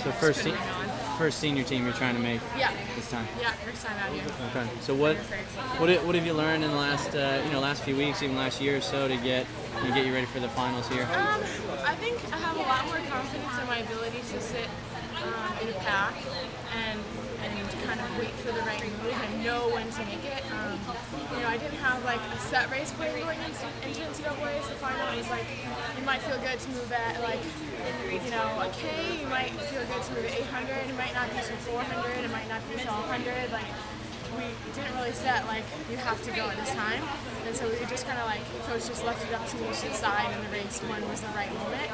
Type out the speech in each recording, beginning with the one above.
So first senior team you're trying to make this time. Yeah, first time out here. Okay. So what have you learned in the last few weeks, even last year or so, to get you ready for the finals here? I think I have a lot more confidence in my ability to sit in a pack and kind of wait for the right move and know when to make it. I didn't have like a set race plan going into NCAAs. The final was like, you might feel good to move at like, a K, you might feel good to move at 800, it might not be till 400, it might not be till 100. Like, we didn't really set like, you have to go at this time. And so we were just kind of like, coach just left it up to me to decide in the race when was the right moment.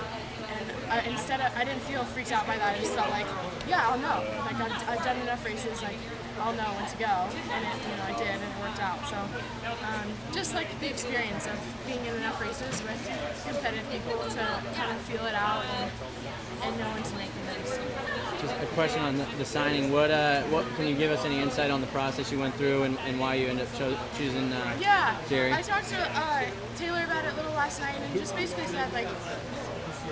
And I didn't feel freaked out by that. I just felt like, yeah, I'll know. Like I've done enough races, like I'll know when to go, and I did, and it worked out. So just like the experience of being in enough races with competitive people to kind of feel it out and know when to make the moves. Just a question on the signing. What can you give us any insight on the process you went through and why you ended up choosing Jerry? I talked to Taylor about it a little last night, and just basically said like,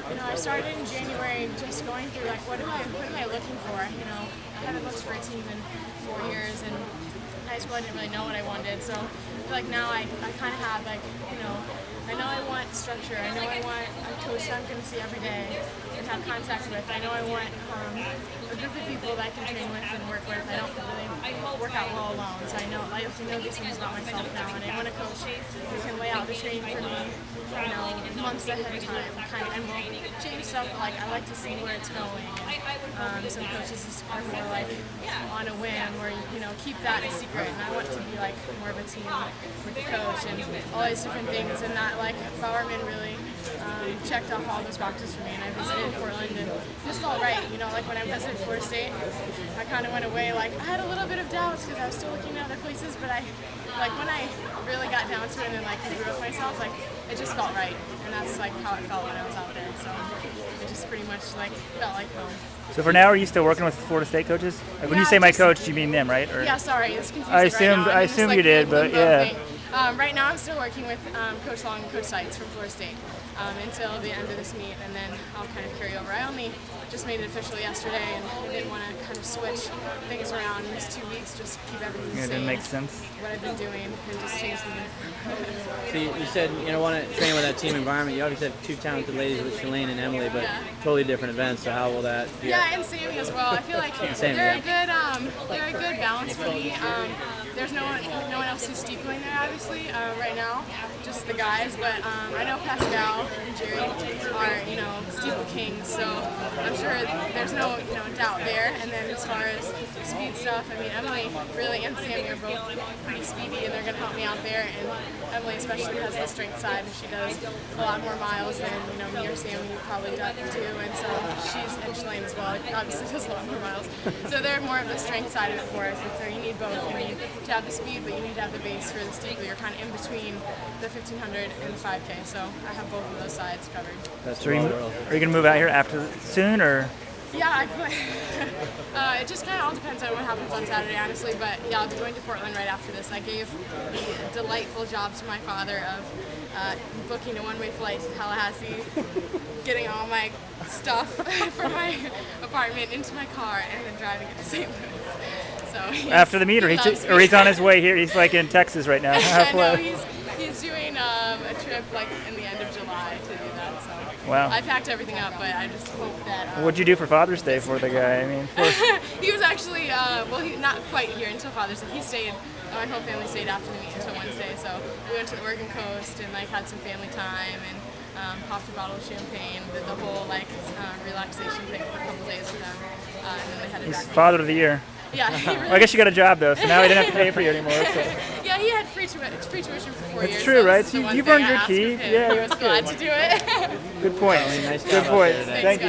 I started in January just going through like what am I looking for? I haven't looked for a team in 4 years, and in high school I didn't really know what I wanted. So I feel like now I kind of have like I know I want structure. I know I want a coach that I'm going to see every day and have contact with. I know I want a group of people that I can train with and work with. I don't really work out well alone, so I know these things about myself now, and I want a coach who can lay out the training for me, months ahead of time, and will change stuff. Like I like to see where it's going. Some coaches are more like on a whim, or keep that a secret, and I want to be like more of a team with the coach and all these different things, and not like Bowerman really checked off all those boxes for me. And I visited Portland and just felt right. Like when I visited Florida State, I kind of went away like I had a little bit of doubts because I was still looking at other places, but when I really got down to it and like grew with myself, like it just felt right, and that's like how it felt when I was out there. So it just pretty much like felt like home. So for now, are you still working with Florida State coaches? Like when you say my coach, you mean them, right? Or? Yeah, sorry, it's confusing. I assumed you did, but yeah. Right now I'm still working with Coach Long and Coach Seitz from Florida State until the end of this meet, and then I'll kind of carry over. I only just made it official yesterday, and I didn't want to kind of switch things around in these 2 weeks, just keep everything the same. It didn't make sense. What I've been doing and just change them. So you said want to train with that team environment. You obviously have two talented ladies with Colleen and Emily, but totally different events. So how will that be? Yeah, and Sammy as well. I feel like they're a good balance for me. There's no one else who's steepling there, obviously, right now, just the guys. But I know Pascal and Jerry are, steeple kings, so I'm sure there's no, doubt there. And then as far as speed stuff, I mean, Emily really and Sammy are both pretty speedy, and they're going to help me out there. And Emily especially has the strength side, and she does a lot more miles than, me or Sammy probably do. And so and Shalane as well, obviously does a lot more miles. So they're more of the strength side of it for us. And so you need both. You need to have the speed, but you need to have the base for the steeple. You're kind of in between the 1500 and the 5K. So I have both of those sides covered. So are you going to move out here soon, or? Yeah, it just kind of all depends on what happens on Saturday, honestly. But yeah, I'll be going to Portland right after this. I gave the delightful job to my father of booking a one-way flight to Tallahassee, getting all my stuff from my apartment into my car, and then driving it to St. Louis. So after the meet, or he's on his way here. He's like in Texas right now. I know he's doing a trip like in the end of July to do that. So wow. I packed everything up, but I just hope that. What'd you do for Father's Day for the guy? I mean, he was actually he's not quite here until Father's Day. He stayed. My whole family stayed after the meet until Wednesday. So we went to the Oregon coast and like had some family time and popped a bottle of champagne. Did the whole relaxation thing for a couple days with them, and then they headed back. He's Father of the Year. Yeah. Well, I guess you got a job though, so now he didn't have to pay for you anymore. So. Yeah, he had free tuition for 4 years. That's true, so right? So you've earned your keep. Yeah, he was glad to do it. Good point. Nice Good point. Thank Thank you.